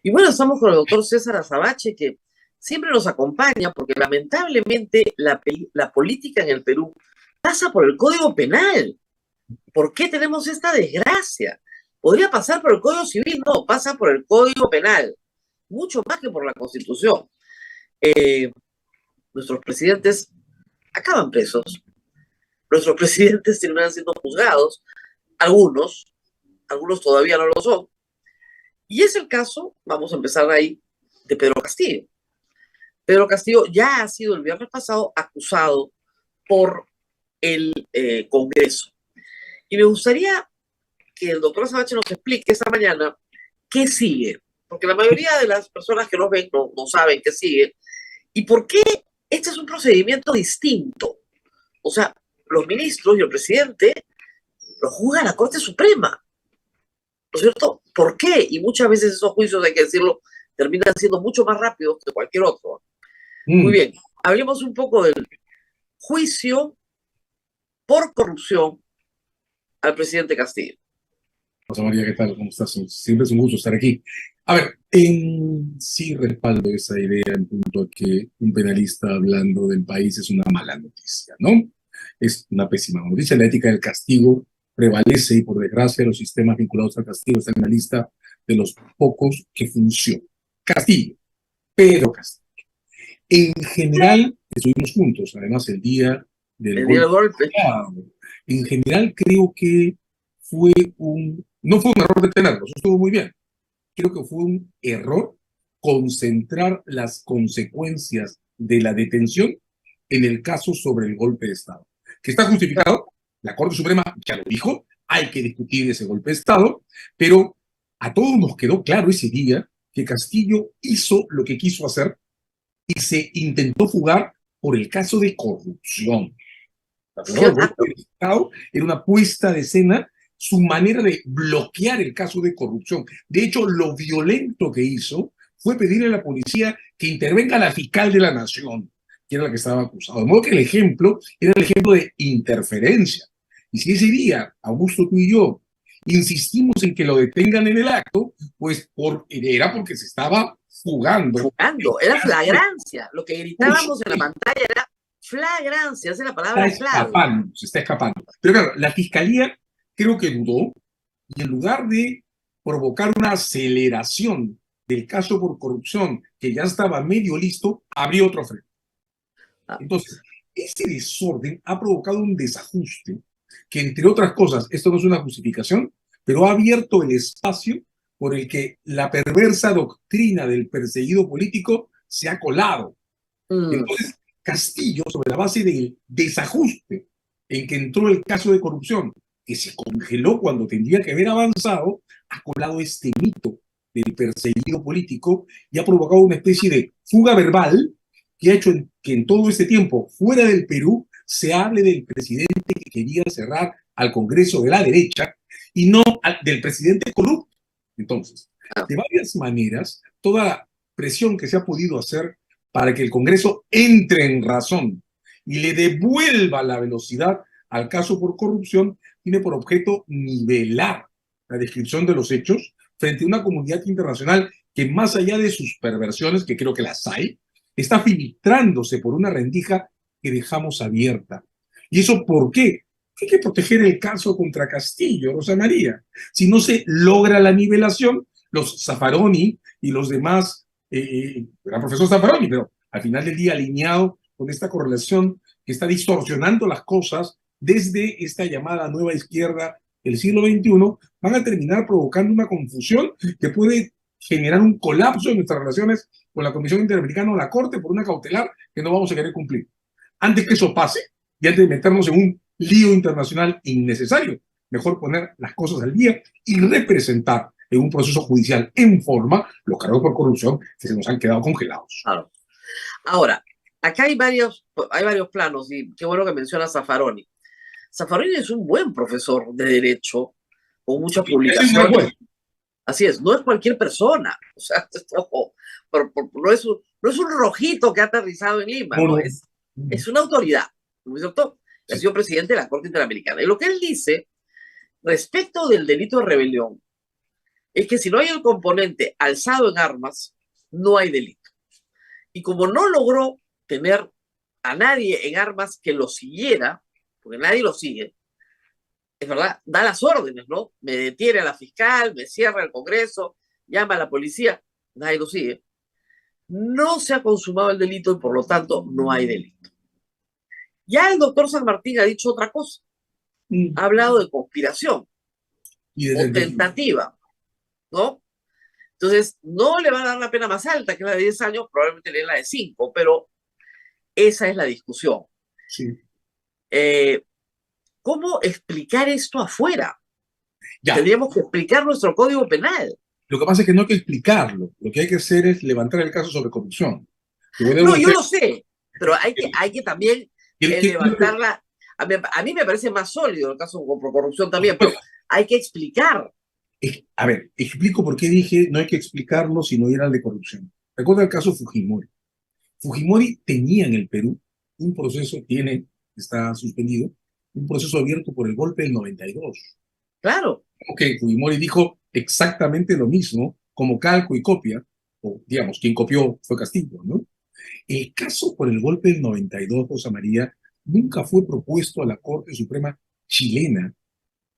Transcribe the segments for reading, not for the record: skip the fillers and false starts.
Y bueno, estamos con el doctor César Azabache, que siempre nos acompaña porque lamentablemente la política en el Perú pasa por el Código Penal. ¿Por qué tenemos esta desgracia? Podría pasar por el Código Civil, no, pasa por el Código Penal, mucho más que por la Constitución. Eh, Nuestros presidentes acaban presos, nuestros presidentes terminan siendo juzgados, algunos, algunos todavía no lo son. Y es el caso, vamos a empezar ahí, de Pedro Castillo. Pedro Castillo ya ha sido el viernes pasado acusado por el Congreso. Y me gustaría que el doctor Sabache nos explique esta mañana qué sigue, porque la mayoría de las personas que nos ven no saben qué sigue, y por qué este es un procedimiento distinto. O sea, los ministros y el presidente lo juzga la Corte Suprema, ¿no es cierto? ¿Por qué? Y muchas veces esos juicios, hay que decirlo, terminan siendo mucho más rápidos que cualquier otro. Muy Mm. bien, hablemos un poco del juicio por corrupción al presidente Castillo. José María, ¿qué tal? ¿Cómo estás? Siempre es un gusto estar aquí. A ver, sí respaldo esa idea en punto a que un penalista hablando del país es una mala noticia, ¿no? Es una pésima noticia. La ética del castigo prevalece y, por desgracia, los sistemas vinculados al castigo están en la lista de los pocos que funcionan. Castillo, pero Castillo. En general, estuvimos juntos, además, el día del El día del golpe de golpe. Estado. En general, creo que no fue un error detenerlos, estuvo muy bien. Creo que fue un error concentrar las consecuencias de la detención en el caso sobre el golpe de Estado. Que está justificado, la Corte Suprema ya lo dijo, hay que discutir ese golpe de Estado, pero a todos nos quedó claro ese día que Castillo hizo lo que quiso hacer y se intentó fugar por el caso de corrupción. ¿No? El golpe Claro. de Estado era una puesta de escena, su manera de bloquear el caso de corrupción. De hecho, lo violento que hizo fue pedirle a la policía que intervenga la fiscal de la nación, que era la que estaba acusada. De modo que el ejemplo era el ejemplo de interferencia. Y si ese día, Augusto, tú y yo, insistimos en que lo detengan en el acto, pues era porque se estaba fugando. Fugando, era flagrancia. Lo que Por gritábamos en la supuesto, pantalla era flagrancia, esa es la está palabra clave. escapando, se está escapando. Pero claro, la fiscalía creo que dudó y en lugar de provocar una aceleración del caso por corrupción que ya estaba medio listo, abrió otro frente. Ah, Entonces, este desorden ha provocado un desajuste que, entre otras cosas, esto no es una justificación, pero ha abierto el espacio por el que la perversa doctrina del perseguido político se ha colado. mm, Entonces, Castillo, sobre la base del desajuste en que entró el caso de corrupción, que se congeló cuando tendría que haber avanzado, ha colado este mito del perseguido político y ha provocado una especie de fuga verbal que ha hecho que en todo este tiempo, fuera del Perú, se hable del presidente que quería cerrar al Congreso de la derecha y no del presidente corrupto. Entonces, ah, de varias maneras, toda presión que se ha podido hacer para que el Congreso entre en razón y le devuelva la velocidad al caso por corrupción, tiene por objeto nivelar la descripción de los hechos frente a una comunidad internacional que, más allá de sus perversiones, que creo que las hay, está filtrándose por una rendija que dejamos abierta. ¿Y eso por qué? Hay que proteger el caso contra Castillo, Rosa María. Si no se logra la nivelación, los Zaffaroni y los demás, era profesor Zaffaroni, pero al final del día alineado con esta correlación que está distorsionando las cosas desde esta llamada nueva izquierda del siglo XXI, van a terminar provocando una confusión que puede generar un colapso en nuestras relaciones con la Comisión Interamericana o la Corte por una cautelar que no vamos a querer cumplir. Antes que eso pase y antes de meternos en un lío internacional innecesario, mejor poner las cosas al día y representar en un proceso judicial en forma los cargos por corrupción que se nos han quedado congelados. claro. Ahora, acá hay varios planos, y qué bueno que mencionas a Zaffaroni. Zaffaroni es un buen profesor de Derecho, con muchas Ese es un gran juez. publicaciones. Así es, no es cualquier persona. O sea, ojo, no es un rojito que ha aterrizado en Lima, No, no, no. es una autoridad, ¿no es cierto? Ha Sí. sido presidente de la Corte Interamericana. Y lo que él dice respecto del delito de rebelión es que si no hay el componente alzado en armas, no hay delito. Y como no logró tener a nadie en armas que lo siguiera, porque nadie lo sigue, es verdad, da las órdenes, ¿no? Me detiene a la fiscal, me cierra el Congreso, llama a la policía, nadie lo sigue. No se ha consumado el delito y por lo tanto no hay delito. Ya el doctor San Martín ha dicho otra cosa. Mm. Ha hablado de conspiración Y de o tentativa. tentativa, ¿no? Entonces, no le va a dar la pena más alta, que es la de 10 años, probablemente le den la de 5, pero esa es la discusión. Sí. Eh, ¿Cómo explicar esto afuera? Ya. Tendríamos que explicar nuestro código penal. Lo que pasa es que no hay que explicarlo. Lo que hay que hacer es levantar el caso sobre corrupción. Que puede No, yo usted. lo sé, pero hay que también levantarla. A mí me parece más sólido el caso por corrupción también, pero hay que explicar. A ver, explico por qué dije no hay que explicarlo si no era el de corrupción. Recuerda el caso Fujimori. Fujimori tenía en el Perú un proceso, está suspendido, un proceso abierto por el golpe del 92. Claro. Ok, Fujimori dijo exactamente lo mismo, como calco y copia, o digamos, quien copió fue Castillo, ¿no? El caso por el golpe del 92, Rosa María, nunca fue propuesto a la Corte Suprema chilena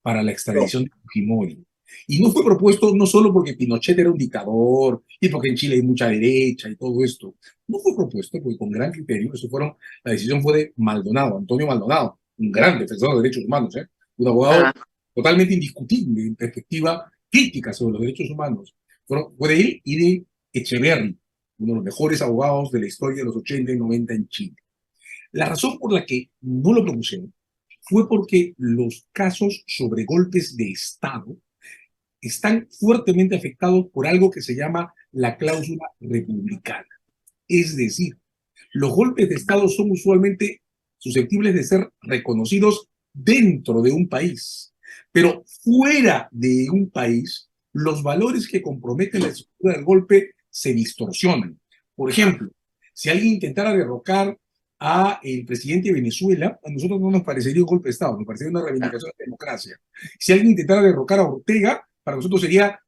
para la No. extradición de Fujimori. Y no fue propuesto no solo porque Pinochet era un dictador y porque en Chile hay mucha derecha y todo esto. No fue propuesto porque con gran criterio, la decisión fue de Maldonado, Antonio Maldonado, un gran defensor de derechos humanos, ¿eh? Un abogado Ah, totalmente indiscutible en perspectiva crítica sobre los derechos humanos. Fue de él y de Echeverry, uno de los mejores abogados de la historia de los 80 y 90 en Chile. La razón por la que no lo propusieron fue porque los casos sobre golpes de Estado están fuertemente afectados por algo que se llama la cláusula republicana. Es decir, los golpes de Estado son usualmente susceptibles de ser reconocidos dentro de un país, pero fuera de un país, los valores que comprometen la estructura del golpe se distorsionan. Por ejemplo, si alguien intentara derrocar a el presidente de Venezuela, a nosotros no nos parecería un golpe de Estado, nos parecería una ah, reivindicación de la democracia. Si alguien intentara derrocar a Ortega, para nosotros sería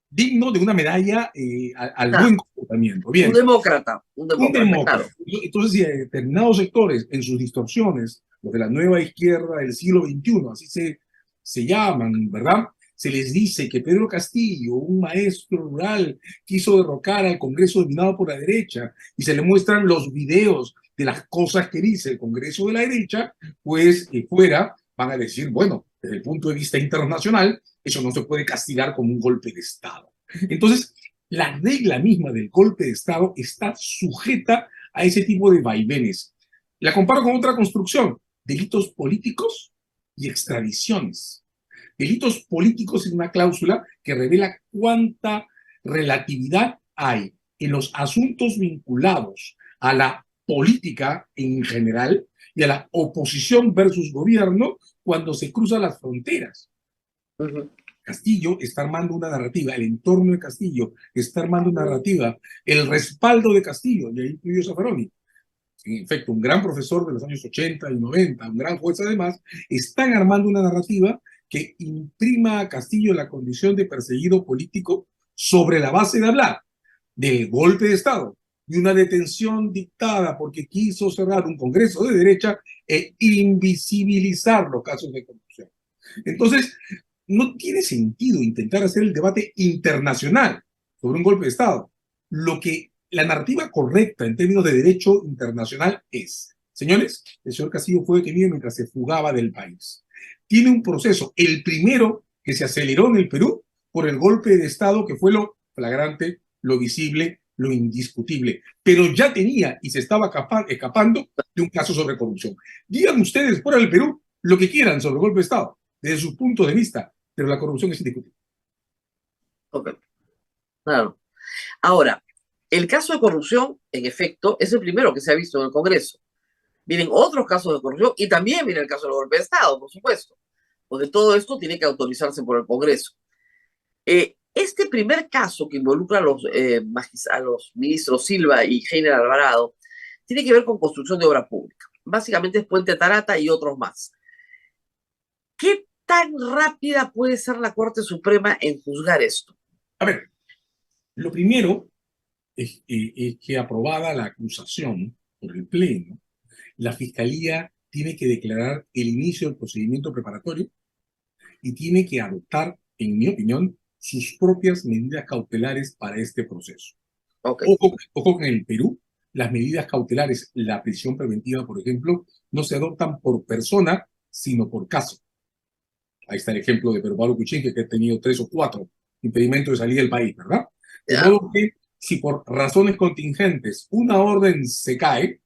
digno de una medalla al ah. buen comportamiento. Un Bien, demócrata, un claro. demócrata. Entonces, si determinados sectores, en sus distorsiones, los de la nueva izquierda del siglo XXI, así se llaman, ¿verdad? Se les dice que Pedro Castillo, un maestro rural, quiso derrocar al Congreso dominado por la derecha, y se le muestran los videos de las cosas que dice el Congreso de la derecha, pues fuera van a decir, bueno, desde el punto de vista internacional, eso no se puede castigar como un golpe de Estado. Entonces, la regla misma del golpe de Estado está sujeta a ese tipo de vaivenes. La comparo con otra construcción, delitos políticos y extradiciones. Delitos políticos es una cláusula que revela cuánta relatividad hay en los asuntos vinculados a la política en general y a la oposición versus gobierno cuando se cruzan las fronteras. Uh-huh. Castillo está armando una narrativa, el entorno de Castillo está armando una narrativa, el respaldo de Castillo, y ahí incluyo Zaffaroni, en efecto, un gran profesor de los años 80 y 90, un gran juez además, están armando una narrativa que imprima a Castillo la condición de perseguido político sobre la base de hablar del golpe de Estado y una detención dictada porque quiso cerrar un congreso de derecha e invisibilizar los casos de corrupción. Entonces, no tiene sentido intentar hacer el debate internacional sobre un golpe de Estado. Lo que la narrativa correcta en términos de derecho internacional es, señores, el señor Castillo fue detenido mientras se fugaba del país. Tiene un proceso, el primero que se aceleró en el Perú por el golpe de Estado que fue lo flagrante, lo visible, lo indiscutible, pero ya tenía y se estaba escapando de un caso sobre corrupción. Digan ustedes fuera del Perú lo que quieran sobre el golpe de Estado, desde su punto de vista, pero la corrupción es indiscutible. Ok, claro. Ahora, el caso de corrupción, en efecto, es el primero que se ha visto en el Congreso. Vienen otros casos de corrupción y también viene el caso del golpe de Estado, por supuesto, porque todo esto tiene que autorizarse por el Congreso. Este primer caso que involucra a los ministros Silva y Heiner Alvarado tiene que ver con construcción de obra pública. Básicamente es Puente Tarata y otros más. ¿Qué tan rápida puede ser la Corte Suprema en juzgar esto? A ver, lo primero es que aprobada la acusación por el Pleno, la Fiscalía tiene que declarar el inicio del procedimiento preparatorio y tiene que adoptar, en mi opinión, sus propias medidas cautelares para este proceso. Ok. Ojo que en el Perú, las medidas cautelares, la prisión preventiva, por ejemplo, no se adoptan por persona, sino por caso. Ahí está el ejemplo de Pedro Pablo Kuczynski, que ha tenido 3 o 4 impedimentos de salida del país, ¿verdad? De Ya, modo que si por razones contingentes una orden se cae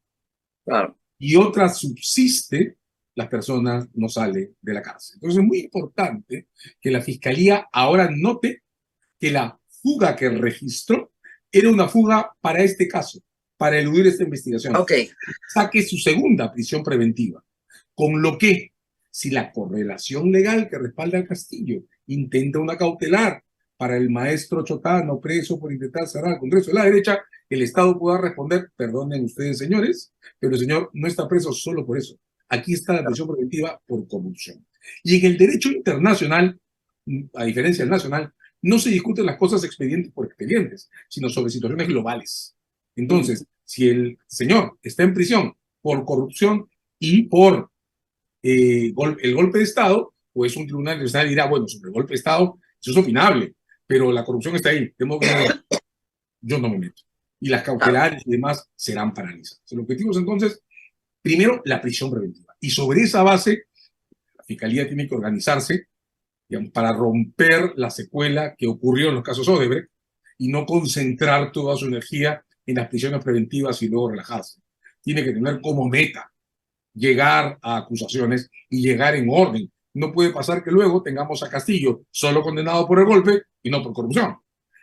claro. y otra subsiste, la persona no sale de la cárcel. Entonces es muy importante que la Fiscalía ahora note que la fuga que registró era una fuga para este caso, para eludir esta investigación. Ok. Saque su segunda prisión preventiva, con lo que, si la correlación legal que respalda al Castillo intenta una cautelar para el maestro Chotano preso por intentar cerrar el Congreso de la derecha, el Estado pueda responder, perdonen ustedes señores, pero el señor no está preso solo por eso. Aquí está la prisión preventiva por corrupción. Y en el derecho internacional, a diferencia del nacional, no se discuten las cosas expedientes por expedientes, sino sobre situaciones globales. Entonces, si el señor está en prisión por corrupción y por el golpe de Estado, pues un tribunal internacional dirá, bueno, sobre el golpe de Estado, eso es opinable, pero la corrupción está ahí, de modo que yo no me meto. Y las Claro. cautelares y demás serán paralizadas. El objetivo es entonces, primero, la prisión preventiva. Y sobre esa base, la Fiscalía tiene que organizarse, digamos, para romper la secuela que ocurrió en los casos Odebrecht y no concentrar toda su energía en las prisiones preventivas y luego relajarse. Tiene que tener como meta llegar a acusaciones y llegar en orden. No puede pasar que luego tengamos a Castillo solo condenado por el golpe y no por corrupción.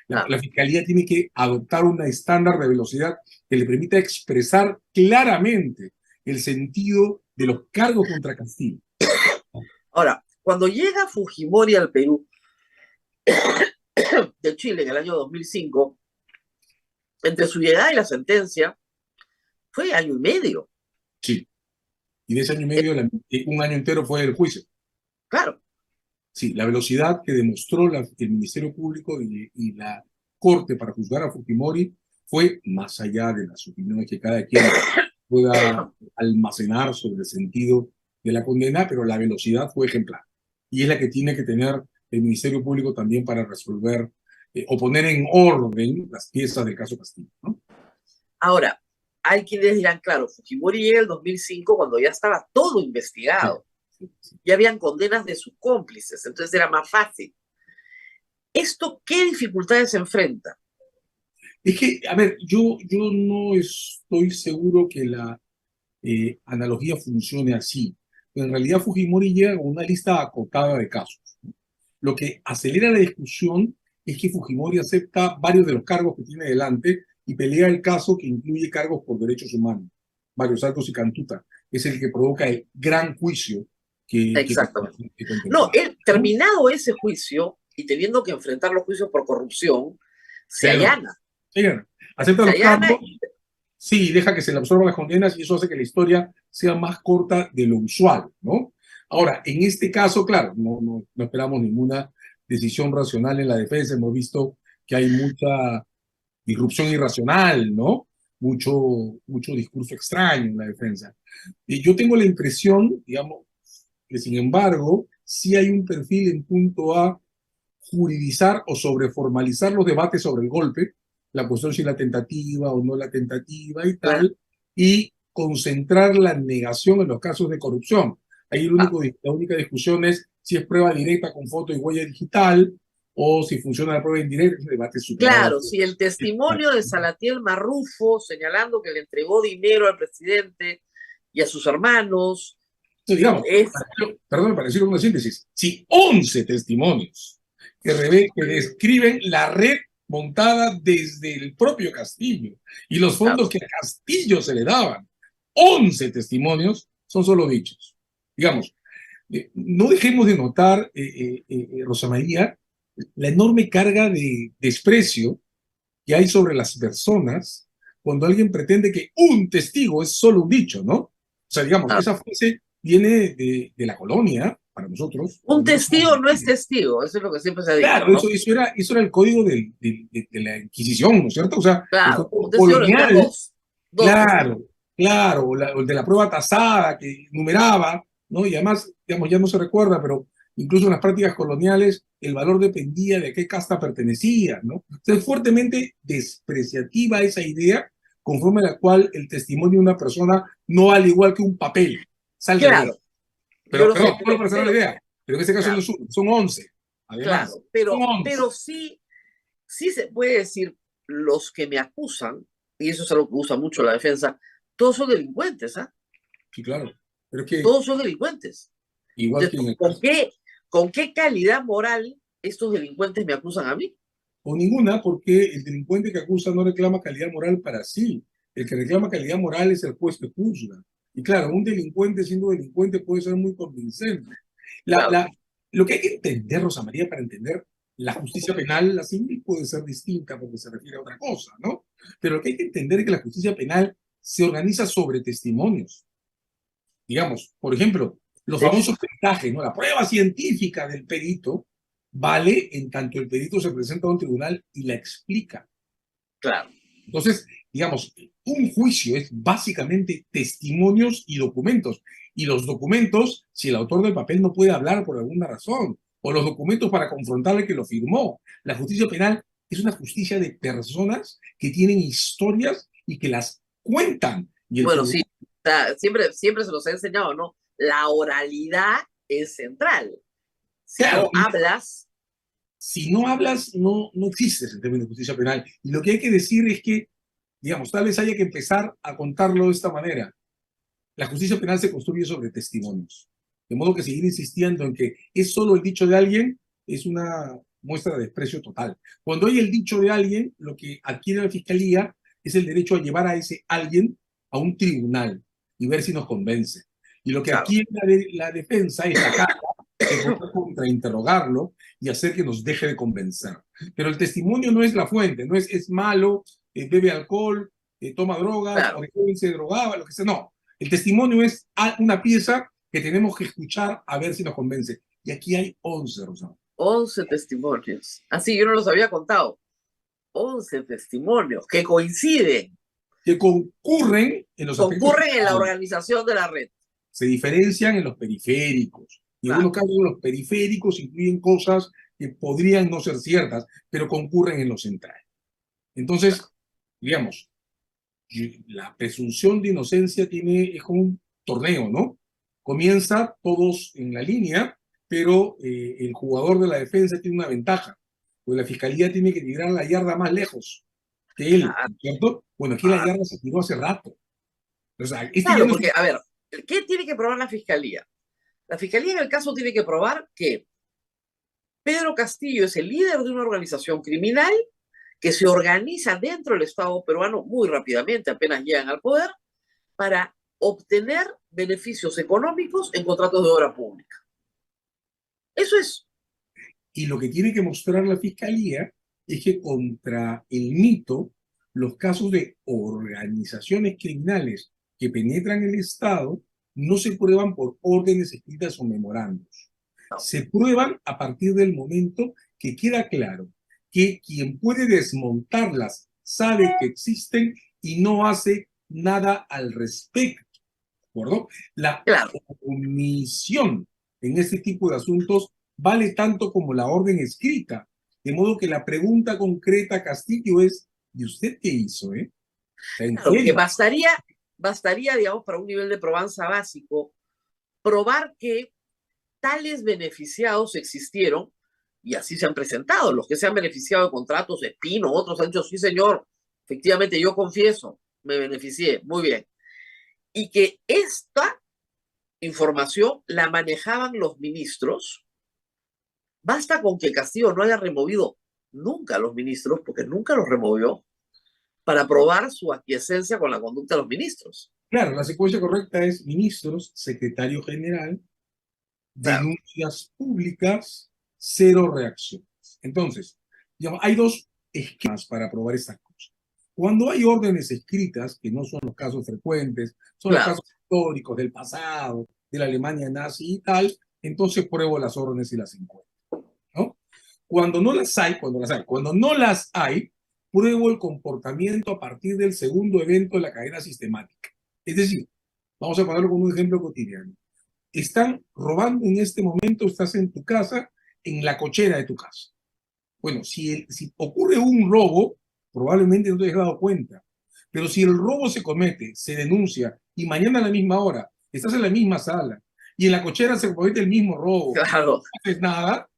Claro. La Fiscalía tiene que adoptar un estándar de velocidad que le permita expresar claramente el sentido de los cargos contra Castillo. Ahora, cuando llega Fujimori al Perú de Chile en el año 2005, entre su llegada y la sentencia, fue año y medio. Sí. Y de ese año y Eh, medio, un año entero fue el juicio. claro. Sí, la velocidad que demostró el Ministerio Público y la Corte para juzgar a Fujimori fue más allá de las opiniones que cada quien pueda almacenar sobre el sentido de la condena, pero la velocidad fue ejemplar. Y es la que tiene que tener el Ministerio Público también para resolver o poner en orden las piezas del caso Castillo, ¿no? Ahora, hay quienes dirán, claro, Fujimori llega en el 2005 cuando ya estaba todo Sí, investigado. sí, sí. Ya habían condenas de sus cómplices, entonces era más fácil. ¿Esto qué dificultades enfrenta? Es que, a ver, yo no estoy seguro que la analogía funcione así. En realidad Fujimori llega con una lista acotada de casos. Lo que acelera la discusión es que Fujimori acepta varios de los cargos que tiene delante y pelea el caso que incluye cargos por derechos humanos, varios Altos y Cantuta. Es el que provoca el gran juicio Exactamente. que No, contemplaba, él, ¿no? terminado ese juicio y teniendo que enfrentar los juicios por corrupción, se Ya no. allana. Ella acepta Se los allana cargos, y, sí, deja que se le absorban las condenas y eso hace que la historia sea más corta de lo usual, ¿no? Ahora, en este caso, claro, no esperamos ninguna decisión racional en la defensa. Hemos visto que hay mucha disrupción irracional, ¿no? Mucho discurso extraño en la defensa. Y yo tengo la impresión, digamos, que sin embargo, sí hay un perfil en punto a juridizar o sobreformalizar los debates sobre el golpe, la cuestión si la tentativa o no la tentativa y claro, tal, y concentrar la negación en los casos de corrupción. Ahí la única discusión es si es prueba directa con foto y huella digital o si funciona la prueba indirecta, ese debate es superado claro, hace. si el testimonio de Salatiel Marrufo señalando que le entregó dinero al presidente y a sus hermanos Entonces, digamos, es perdón, para decirlo en una síntesis, si 11 testimonios que describen la red montada desde el propio Castillo y los claro, fondos que a Castillo se le daban, 11 testimonios son solo dichos. Digamos, no dejemos de notar, Rosa María, la enorme carga de desprecio que hay sobre las personas cuando alguien pretende que un testigo es solo un dicho, ¿no? O sea, digamos, claro, esa frase viene de la colonia para nosotros, Un no somos testigo no es testigos. testigo, eso es lo que siempre se ha dicho, Claro, ¿no? eso era el código de la Inquisición, ¿no es cierto? O sea, el Claro, un código testigo necesita colonial, dos testigos. claro, claro, o el de la prueba tasada que numeraba, ¿no? Y además, digamos, ya no se recuerda, pero incluso en las prácticas coloniales el valor dependía de a qué casta pertenecía, ¿no? Entonces, fuertemente despreciativa esa idea conforme a la cual el testimonio de una persona no vale igual que un papel, salta de ahí. Claro, yo Pero, lo sé, perdón, solo para cerrar la idea, pero en este caso no claro, es uno, son 11, además, claro, son 11. pero sí, sí se puede decir, los que me acusan, y eso es algo que usa mucho la defensa, todos son delincuentes, ¿ah? Sí, claro. Pero es que, Todos son delincuentes. igual que Entonces, en el ¿con caso, con qué calidad moral estos delincuentes me acusan a mí? o ninguna, porque el delincuente que acusa no reclama calidad moral para sí. El que reclama calidad moral es el juez que juzga. Y claro, un delincuente siendo delincuente puede ser muy convincente. La, Claro, la, lo que hay que entender, Rosa María, para entender la justicia penal, la civil puede ser distinta porque se refiere a otra cosa, ¿no? Pero lo que hay que entender es que la justicia penal se organiza sobre testimonios. Digamos, por ejemplo, los sí, famosos peritajes, ¿no? La prueba científica del perito vale en tanto el perito se presenta a un tribunal y la explica. claro. Entonces, digamos, un juicio es básicamente testimonios y documentos. Y los documentos, si el autor del papel no puede hablar por alguna razón, o los documentos para confrontarle que lo firmó. La justicia penal es una justicia de personas que tienen historias y que las cuentan. Y el Bueno, sí, tribunal, o sea, siempre se nos ha enseñado, ¿no? La oralidad es central. Si claro, no hablas, si no hablas, no existes en términos de justicia penal. Y lo que hay que decir es que, digamos, tal vez haya que empezar a contarlo de esta manera. La justicia penal se construye sobre testimonios. De modo que seguir insistiendo en que es solo el dicho de alguien es una muestra de desprecio total. Cuando hay el dicho de alguien, lo que adquiere la fiscalía es el derecho a llevar a ese alguien a un tribunal y ver si nos convence. Y lo que claro, adquiere la defensa es la carga de poder contrainterrogarlo y hacer que nos deje de convencer. Pero el testimonio no es la fuente, no es malo, bebe alcohol, toma drogas, o claro. se drogaba, lo que sea. No, el testimonio es una pieza que tenemos que escuchar a ver si nos convence. Y aquí hay 11, Rosana, 11 testimonios. Así yo no los había contado. 11 testimonios que coinciden, que concurren en los aspectos concurren en la centrales, organización de la red. se diferencian en los periféricos. Y en algunos Claro, casos los periféricos incluyen cosas que podrían no ser ciertas, pero concurren en lo central. Entonces, digamos, la presunción de inocencia es como un torneo, ¿no? Comienza todos en la línea, pero el jugador de la defensa tiene una ventaja, pues la fiscalía tiene que tirar la yarda más lejos que él, claro, ¿cierto? Bueno, aquí la claro. yarda se tiró hace rato. O sea, este ya Claro, no es porque, un... a ver, ¿qué tiene que probar la fiscalía? La fiscalía en el caso tiene que probar que Pedro Castillo es el líder de una organización criminal que se organiza dentro del Estado peruano muy rápidamente, apenas llegan al poder, para obtener beneficios económicos en contratos de obra pública. Eso es. Y lo que tiene que mostrar la fiscalía es que contra el mito, los casos de organizaciones criminales que penetran el Estado no se prueban por órdenes escritas o memorandos. No, Se prueban a partir del momento que queda claro que quien puede desmontarlas sabe que existen y no hace nada al respecto. ¿De acuerdo? La claro. omisión en este tipo de asuntos vale tanto como la orden escrita. De modo que la pregunta concreta, Castillo, es, ¿y usted qué hizo, eh? ¿En Claro, porque serio? bastaría, digamos, para un nivel de probanza básico, probar que tales beneficiados existieron y así se han presentado. Los que se han beneficiado de contratos, Espino, otros han dicho, sí, señor, efectivamente, yo confieso, me beneficié, muy bien. Y que esta información la manejaban los ministros. Basta con que Castillo no haya removido nunca a los ministros, porque nunca los removió, para probar su aquiescencia con la conducta de los ministros. Claro, la secuencia correcta es ministros, secretario general, Claro, denuncias públicas, cero reacciones. Entonces, digamos, hay dos esquemas para probar estas cosas. Cuando hay órdenes escritas, que no son los casos frecuentes, son los claro, casos históricos del pasado, de la Alemania nazi y tal, entonces pruebo las órdenes y las encuentro, ¿no? Cuando no las hay, pruebo el comportamiento a partir del segundo evento de la cadena sistemática. Es decir, vamos a ponerlo con un ejemplo cotidiano. Están robando en este momento, estás en tu casa, en la cochera de tu casa. Bueno, si ocurre un robo, probablemente no te hayas dado cuenta. Pero si el robo se comete, se denuncia, y mañana a la misma hora estás en la misma sala, y en la cochera se comete el mismo robo, Claro, no haces nada,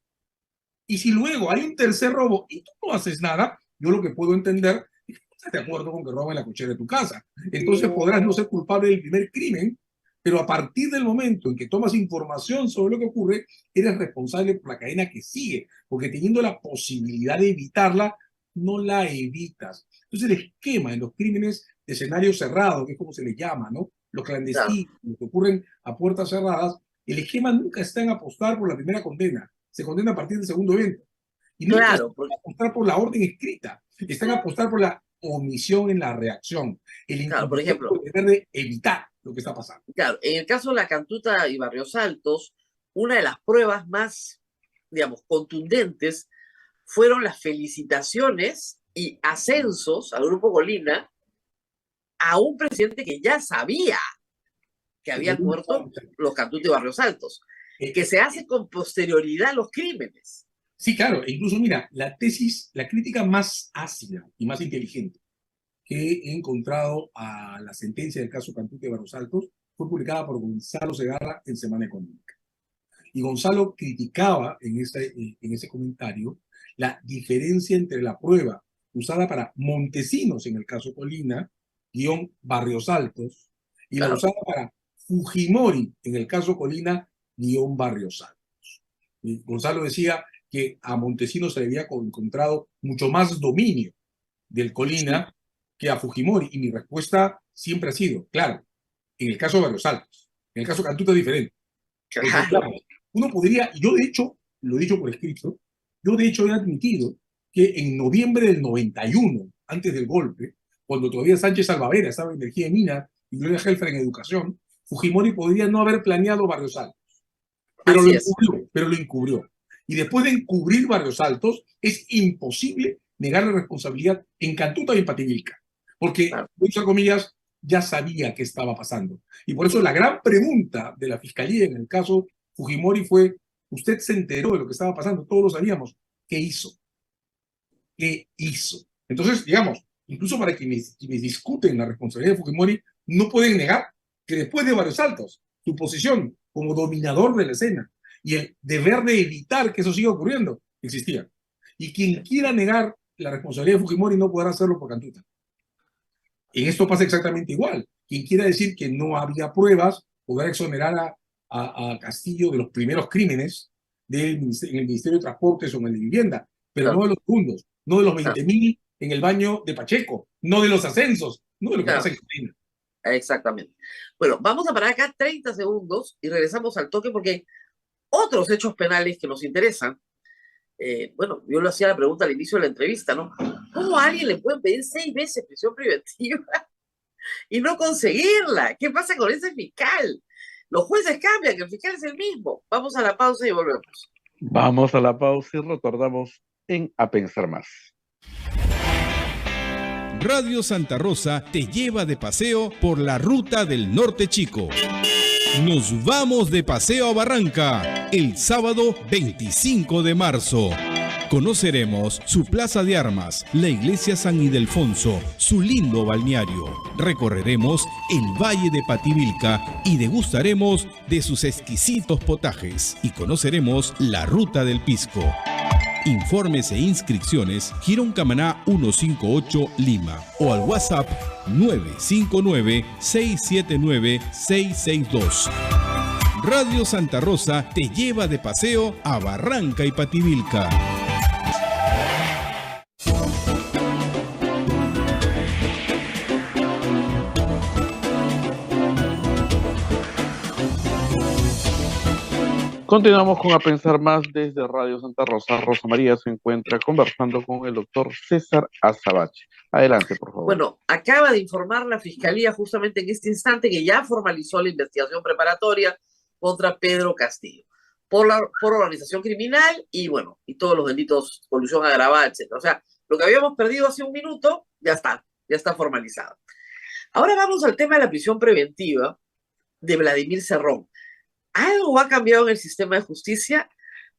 y si luego hay un tercer robo y tú no haces nada, yo lo que puedo entender es que no estás de acuerdo con que roben la cochera de tu casa. Entonces podrás no ser culpable del primer crimen, pero a partir del momento en que tomas información sobre lo que ocurre, eres responsable por la cadena que sigue, porque teniendo la posibilidad de evitarla, no la evitas. Entonces el esquema en los crímenes de escenario cerrado, que es como se les llama, ¿no? Los claro, clandestinos, los que ocurren a puertas cerradas, el esquema nunca está en apostar por la primera condena, se condena a partir del segundo evento. Y nunca están claro, porque, a apostar por la orden escrita, están a apostar por la omisión en la reacción, el claro, por incumplimiento ejemplo, del deber de evitar lo que está pasando. claro, en el caso de la Cantuta y Barrios Altos, una de las pruebas más, digamos, contundentes fueron las felicitaciones y ascensos al Grupo Colina a un presidente que ya sabía que habían muerto los Cantuta y Barrios Altos, que se hace con posterioridad a los crímenes. Sí, claro, e incluso mira, la crítica más ácida y más inteligente que he encontrado a la sentencia del caso Cantuta y Barrios Altos fue publicada por Gonzalo Segarra en Semana Económica. Y Gonzalo criticaba en ese comentario la diferencia entre la prueba usada para Montesinos en el caso Colina, guión Barrios Altos, y la Claro, usada para Fujimori en el caso Colina, guión Barrios Altos. Y Gonzalo decía que a Montesinos se le había encontrado mucho más dominio del sí, Colina que a Fujimori, y mi respuesta siempre ha sido, claro, en el caso de Barrios Altos, en el caso Cantuta es diferente. Porque, claro, claro, uno podría, y yo de hecho, lo he dicho por escrito, yo de hecho he admitido que en noviembre del 91, antes del golpe, cuando todavía Sánchez Salvadera estaba en energía de mina y Gloria Helfer en educación, Fujimori podría no haber planeado Barrios Altos, así es. pero lo encubrió. Y después de encubrir Barrios Altos, es imposible negar la responsabilidad en Cantuta y en Pativilca, porque, Claro. entre comillas, ya sabía qué estaba pasando. Y por eso la gran pregunta de la fiscalía en el caso Fujimori fue: ¿usted se enteró de lo que estaba pasando? Todos lo sabíamos. ¿Qué hizo? ¿Qué hizo? Entonces, digamos, incluso para quienes discuten la responsabilidad de Fujimori, no pueden negar que después de Barrios Altos, su posición como dominador de la escena y el deber de evitar que eso siga ocurriendo existía. Y quien quiera negar la responsabilidad de Fujimori no podrá hacerlo por Cantuta. En esto pasa exactamente igual. Quien quiera decir que no había pruebas podrá exonerar a Castillo de los primeros crímenes en el Ministerio de Transportes o en el de Vivienda, pero no Claro, de los segundos, no de los claro, 20.000 en el baño de Pacheco, no de los ascensos, no de lo que pasa claro, en China. exactamente. Bueno, vamos a parar acá 30 segundos y regresamos al toque porque hay otros hechos penales que nos interesan. Bueno, yo le hacía la pregunta al inicio de la entrevista, ¿no? ¿Cómo a alguien le pueden pedir 6 veces prisión preventiva y no conseguirla? ¿Qué pasa con ese fiscal? Los jueces cambian, el fiscal es el mismo. Vamos a la pausa y volvemos. Vamos a la pausa y retornamos en A Pensar Más. Radio Santa Rosa te lleva de paseo por la ruta del Norte Chico. Nos vamos de paseo a Barranca el sábado 25 de marzo. Conoceremos su plaza de armas, la iglesia San Ildefonso, su lindo balneario. Recorreremos el valle de Pativilca y degustaremos de sus exquisitos potajes y conoceremos la ruta del Pisco. Informes e inscripciones, Girón Camaná 158 Lima o al WhatsApp 959-679-662. Radio Santa Rosa te lleva de paseo a Barranca y Pativilca. Continuamos con A Pensar Más desde Radio Santa Rosa. Rosa María se encuentra conversando con el doctor César Azabache. Adelante, por favor. Bueno, acaba de informar la Fiscalía justamente en este instante que ya formalizó la investigación preparatoria contra Pedro Castillo. por organización criminal y bueno, y todos los delitos, colusión agravada, etcétera. O sea, lo que habíamos perdido hace un minuto, ya está formalizado. Ahora vamos al tema de la prisión preventiva de Vladimir Cerrón. Algo ha cambiado en el sistema de justicia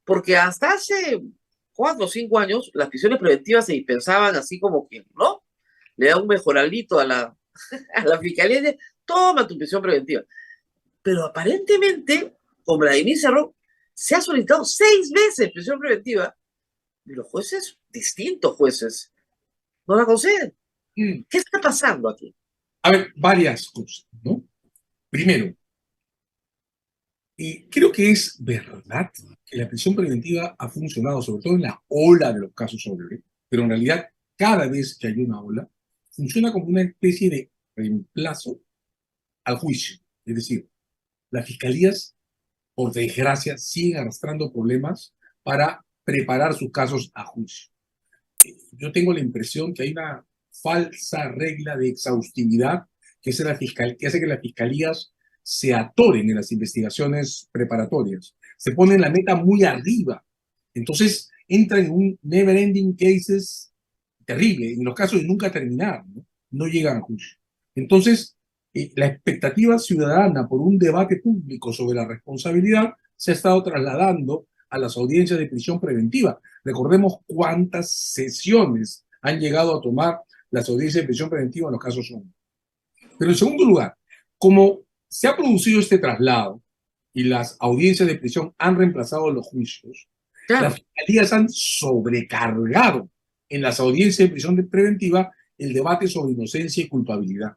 porque hasta hace 4 o 5 años las prisiones preventivas se dispensaban así como que, ¿no? Le da un mejoralito a la fiscalía y dice, toma tu prisión preventiva. Pero aparentemente, con Vladimir Cerrón, se ha solicitado 6 veces prisión preventiva y los jueces, distintos jueces, no la conceden. ¿Qué está pasando aquí? A ver, varias cosas, ¿no? Primero, creo que es verdad que la prisión preventiva ha funcionado, sobre todo en la ola de los casos sobre, pero en realidad cada vez que hay una ola, funciona como una especie de reemplazo al juicio. Es decir, las fiscalías, por desgracia, siguen arrastrando problemas para preparar sus casos a juicio. Yo tengo la impresión que hay una falsa regla de exhaustividad que hace que las fiscalías se atoren en las investigaciones preparatorias. Se ponen la meta muy arriba. Entonces entran en un never-ending cases terrible, en los casos de nunca terminar, ¿no? No llegan a juicio. Entonces, la expectativa ciudadana por un debate público sobre la responsabilidad se ha estado trasladando a las audiencias de prisión preventiva. Recordemos cuántas sesiones han llegado a tomar las audiencias de prisión preventiva en los casos son. Pero en segundo lugar, como se ha producido este traslado y las audiencias de prisión han reemplazado los juicios, Claro. las fiscalías han sobrecargado en las audiencias de prisión preventiva el debate sobre inocencia y culpabilidad.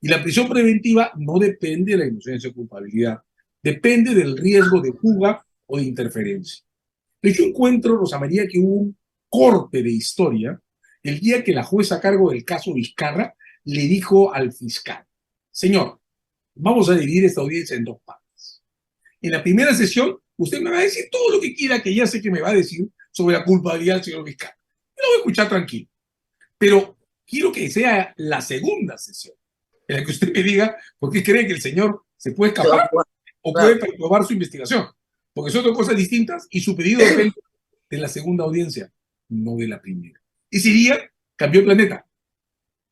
Y la prisión preventiva no depende de la inocencia y culpabilidad, depende del riesgo de fuga o de interferencia. Yo encuentro, Rosa María, que hubo un corte de historia el día que la jueza a cargo del caso Vizcarra le dijo al fiscal: señor, vamos a dividir esta audiencia en 2 partes. En la primera sesión, usted me va a decir todo lo que quiera, que ya sé que me va a decir sobre la culpabilidad del señor Vizcarra. Yo lo voy a escuchar tranquilo. Pero quiero que sea la segunda sesión en la que usted me diga por qué cree que el señor se puede escapar o puede probar su investigación. Porque son 2 cosas distintas y su pedido depende de la segunda audiencia, no de la primera. Ese día cambió el planeta,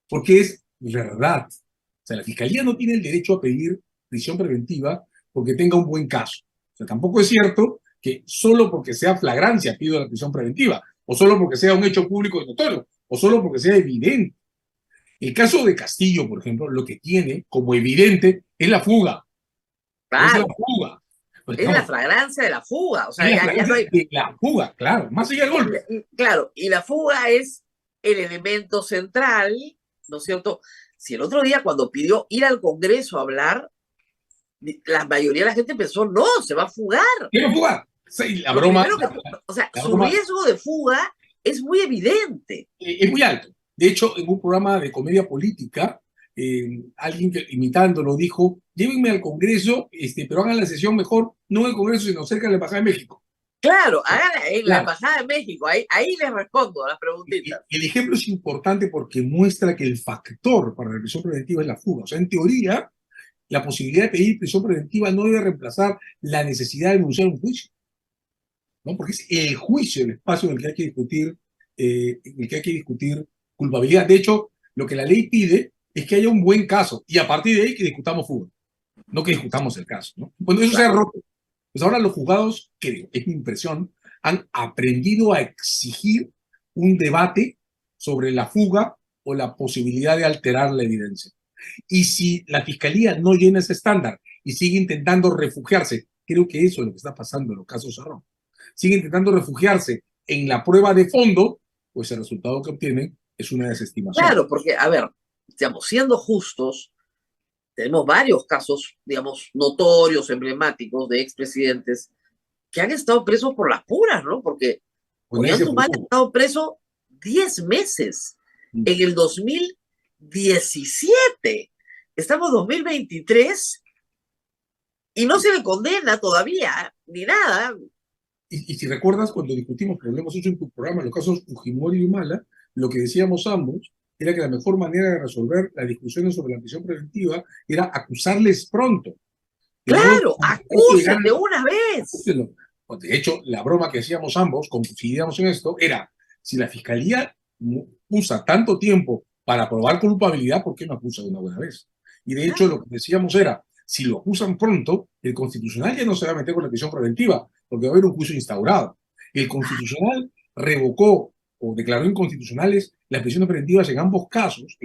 porque es verdad. O sea, la fiscalía no tiene el derecho a pedir prisión preventiva porque tenga un buen caso. O sea, tampoco es cierto que solo porque sea flagrancia pido la prisión preventiva, o solo porque sea un hecho público y notorio, o solo porque sea evidente. El caso de Castillo, por ejemplo, lo que tiene como evidente es la fuga. Claro. Es la fuga. Pues es la flagrancia de la fuga. O sea, ya no hay... de la fuga, claro, más allá del golpe. Claro, y la fuga es el elemento central, ¿no es cierto? Si el otro día cuando pidió ir al Congreso a hablar, la mayoría de la gente pensó, no, se va a fugar. ¿Quiere fugar? Sí, la broma. O sea, su riesgo de fuga es muy evidente. Es muy alto. De hecho, en un programa de comedia política, alguien que, imitándolo dijo: llévenme al Congreso, pero hagan la sesión mejor, no en el Congreso, sino cerca de la Embajada de México. Claro, háganla en la Embajada de México, ahí les respondo a las preguntitas. El ejemplo es importante porque muestra que el factor para la prisión preventiva es la fuga. O sea, en teoría, la posibilidad de pedir prisión preventiva no debe reemplazar la necesidad de denunciar un juicio, ¿no? Porque es el juicio el espacio en el que hay que discutir, culpabilidad. De hecho, lo que la ley pide es que haya un buen caso y a partir de ahí que discutamos fuga, no que discutamos el caso, ¿no? Cuando eso se ha roto, pues ahora los juzgados, creo, es mi impresión, han aprendido a exigir un debate sobre la fuga o la posibilidad de alterar la evidencia. Y si la fiscalía no llena ese estándar y sigue intentando refugiarse, creo que eso es lo que está pasando en los casos Cerrón, sigue intentando refugiarse en la prueba de fondo, pues el resultado que obtienen es una desestimación. Claro, porque, a ver, digamos, siendo justos, tenemos varios casos, digamos, notorios, emblemáticos de expresidentes que han estado presos por las puras, ¿no? Porque Ollanta ha estado preso 10 meses en el 2017. Estamos en 2023 y no se le condena todavía, ni nada. Y si recuerdas, cuando discutimos, que lo hemos hecho en tu programa, los casos Fujimori y Humala, lo que decíamos ambos era que la mejor manera de resolver las discusiones sobre la prisión preventiva era acusarles pronto. Claro, acusen de una vez. De hecho, la broma que hacíamos ambos, coincidíamos en esto, era, si la fiscalía usa tanto tiempo para probar culpabilidad, ¿por qué no acusa de una buena vez? Y de hecho, lo que decíamos era, si lo acusan pronto, el Constitucional ya no se va a meter con la prisión preventiva, porque va a haber un juicio instaurado. El Constitucional revocó o declaró inconstitucionales las prisiones preventivas en ambos casos,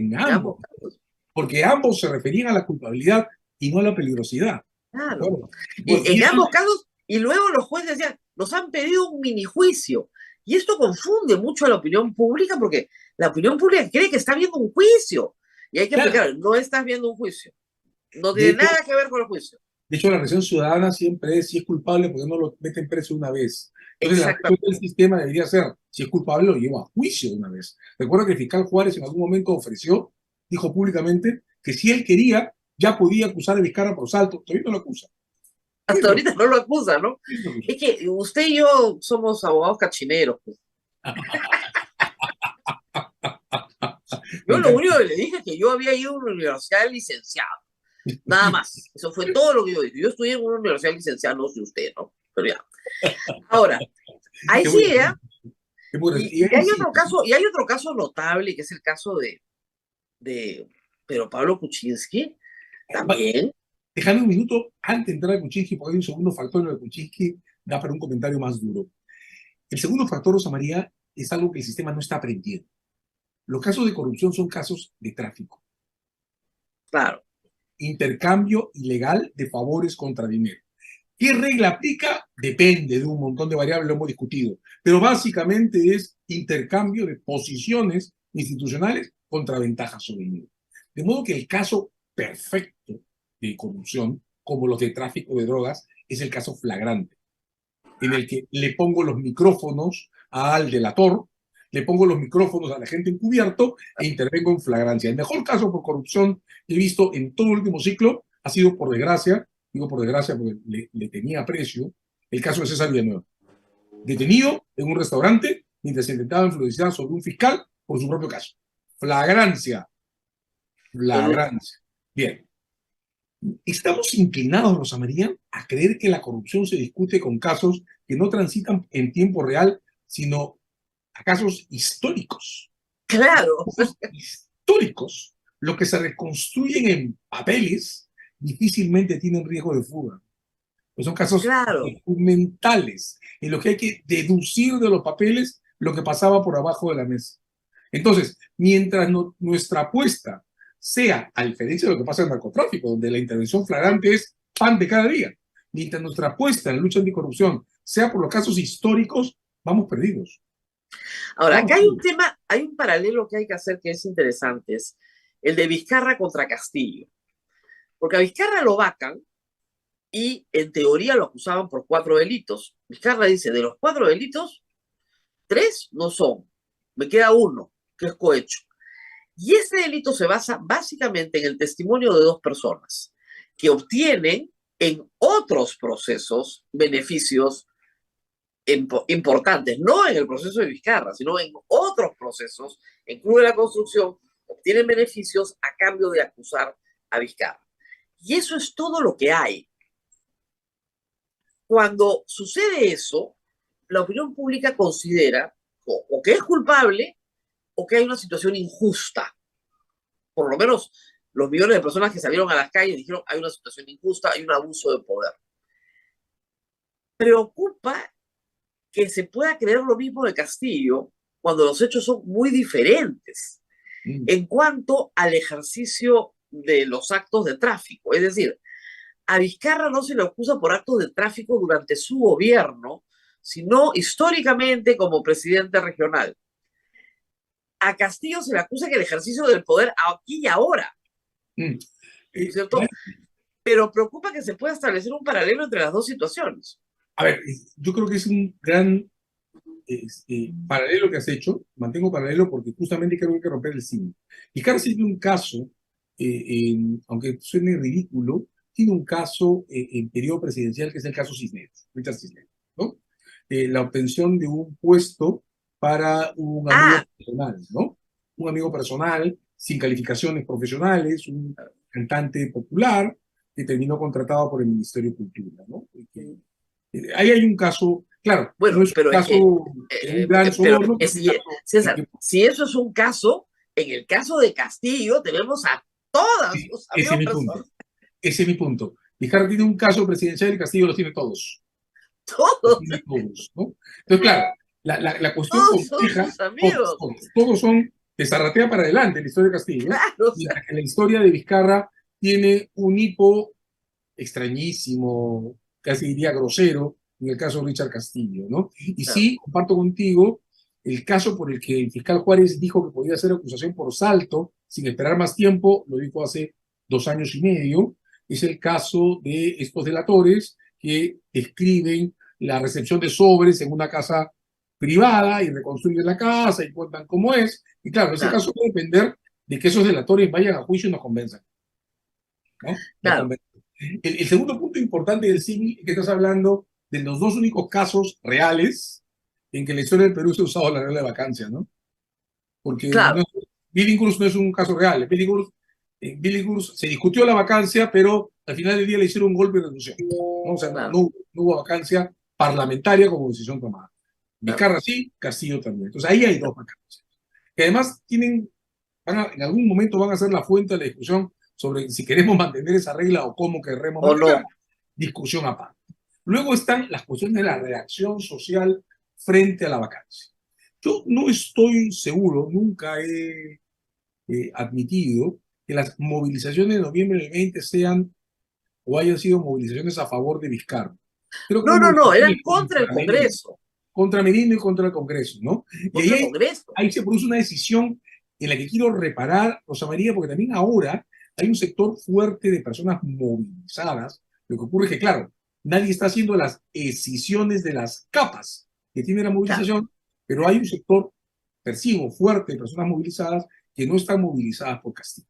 porque ambos se referían a la culpabilidad y no a la peligrosidad. Claro. Bueno, En ambos casos, y luego los jueces decían, nos han pedido un mini juicio. Y esto confunde mucho a la opinión pública porque la opinión pública cree que está viendo un juicio. Y hay que explicar, no estás viendo un juicio. No tiene nada que ver con el juicio. De hecho, la reacción ciudadana siempre es, si es culpable, porque no lo meten preso una vez. Entonces, la reacción del sistema debería ser, si es culpable, lo lleva a juicio de una vez. Recuerdo que el fiscal Juárez en algún momento ofreció, dijo públicamente, que si él quería, ya podía acusar a Vizcarra por salto. Todavía no lo acusa. Hasta ahorita no lo acusa, ¿no? Es que usted y yo somos abogados cachineros. Pues. Yo lo único que le dije es que yo había ido a una universidad de licenciado. Nada más. Eso fue todo lo que yo dije. Yo estudié en una universidad licenciada, no sé usted, ¿no? Pero ya. Ahora, ahí sí, ¿eh? Y hay otro caso notable, que es el caso de pero Pablo Kuczynski, también. Déjame un minuto antes de entrar a Kuczynski, porque hay un segundo factor en el Kuczynski, da para un comentario más duro. El segundo factor, Rosa María, es algo que el sistema no está aprendiendo. Los casos de corrupción son casos de tráfico. Claro. Intercambio ilegal de favores contra dinero. ¿Qué regla aplica? Depende de un montón de variables, lo hemos discutido. Pero básicamente es intercambio de posiciones institucionales contra ventajas sobre dinero. De modo que el caso perfecto de corrupción, como los de tráfico de drogas, es el caso flagrante, en el que le pongo los micrófonos al delator, le pongo los micrófonos a la gente encubierto e intervengo en flagrancia. El mejor caso por corrupción que he visto en todo el último ciclo ha sido, por desgracia, digo por desgracia porque le tenía aprecio, el caso de César Villanueva. Detenido en un restaurante mientras se intentaba influenciar sobre un fiscal por su propio caso. Flagrancia. Flagrancia. Bien. Estamos inclinados, Rosa María, a creer que la corrupción se discute con casos que no transitan en tiempo real, sino a casos históricos. Claro. Casos históricos. Lo que se reconstruyen en papeles difícilmente tienen riesgo de fuga. Pues son casos documentales en los que hay que deducir de los papeles lo que pasaba por abajo de la mesa. Entonces, mientras nuestra apuesta sea, a diferencia de lo que pasa en el narcotráfico, donde la intervención flagrante es pan de cada día, mientras nuestra apuesta en la lucha anticorrupción sea por los casos históricos, vamos perdidos. Ahora, acá hay un tema, hay un paralelo que hay que hacer que es interesante, es el de Vizcarra contra Castillo. Porque a Vizcarra lo vacan y en teoría lo acusaban por 4 delitos. Vizcarra dice, de los 4 delitos, 3 no son, me queda uno, que es cohecho. Y ese delito se basa básicamente en el testimonio de 2 personas que obtienen en otros procesos beneficios importantes, no en el proceso de Vizcarra, sino en otros procesos, en Club de la Construcción, obtienen beneficios a cambio de acusar a Vizcarra. Y eso es todo lo que hay. Cuando sucede eso, la opinión pública considera o que es culpable o que hay una situación injusta. Por lo menos los millones de personas que salieron a las calles dijeron hay una situación injusta, hay un abuso de poder. Preocupa que se pueda creer lo mismo de Castillo cuando los hechos son muy diferentes en cuanto al ejercicio de los actos de tráfico. Es decir, a Vizcarra no se le acusa por actos de tráfico durante su gobierno, sino históricamente como presidente regional. A Castillo se le acusa que el ejercicio del poder aquí y ahora. ¿Cierto? Pero preocupa que se pueda establecer un paralelo entre las dos situaciones. A ver, yo creo que es un gran paralelo que has hecho. Mantengo paralelo porque justamente creo que hay que romper el signo. Vizcarra tiene un caso, aunque suene ridículo, tiene un caso en periodo presidencial que es el caso Cisneros, Richard Cisneros, ¿no? La obtención de un puesto para un amigo personal, ¿no? Un amigo personal, sin calificaciones profesionales, un cantante popular que terminó contratado por el Ministerio de Cultura, ¿no? Ahí hay un caso, claro, Bueno, no es un pero es que, caso de un gran pero soborno, pero es un caso en César, que si eso es un caso, en el caso de Castillo tenemos a todas sus ese es amigos mi punto. personas, Ese es mi punto. Vizcarra tiene un caso presidencial y Castillo los tiene todos. Los todos, tiene todos, ¿no? Entonces, claro, la cuestión todos son compleja, sus amigos. todos son de Zarratea para adelante en la historia de Castillo, Claro, o sea, mientras que la historia de Vizcarra tiene un hipo extrañísimo, casi diría grosero, en el caso de Richard Castillo, ¿no? Y claro, sí, comparto contigo el caso por el que el fiscal Juárez dijo que podía hacer acusación por salto, sin esperar más tiempo, lo dijo hace 2 años y medio, es el caso de estos delatores que describen la recepción de sobres en una casa privada y reconstruyen la casa y cuentan cómo es. Y claro, ese claro, caso puede depender de que esos delatores vayan a juicio y nos convenzan, ¿no? Nos claro. convenzan. El segundo punto importante del símil es que estás hablando de los dos únicos casos reales en que en la historia del Perú se ha usado la regla de vacancia, ¿no? Porque Claro. Billinghurst no es un caso real. Billinghurst se discutió la vacancia, pero al final del día le hicieron un golpe de reducción, ¿no? O sea, Claro, no hubo vacancia parlamentaria como decisión tomada. claro. Vizcarra sí, Castillo también. Entonces ahí hay dos vacancias. Que además en algún momento van a ser la fuente de la discusión sobre si queremos mantener esa regla o cómo queremos O mantenerla. no. Discusión aparte. Luego están las cuestiones de la reacción social frente a la vacancia. Yo no estoy seguro, nunca he admitido que las movilizaciones de noviembre del 20 sean o hayan sido movilizaciones a favor de Vizcarra. Creo que No, eran no, no, eran movilizaciones contra el Congreso, contra Merino y contra el Congreso, ¿no? Y contra el Congreso. ahí se produce una decisión en la que quiero reparar, Rosa María, porque también ahora hay un sector fuerte de personas movilizadas. Lo que ocurre es que, claro, nadie está haciendo las escisiones de las capas que tiene la Claro, movilización, pero hay un sector, percibo, fuerte de personas movilizadas que no están movilizadas por Castillo.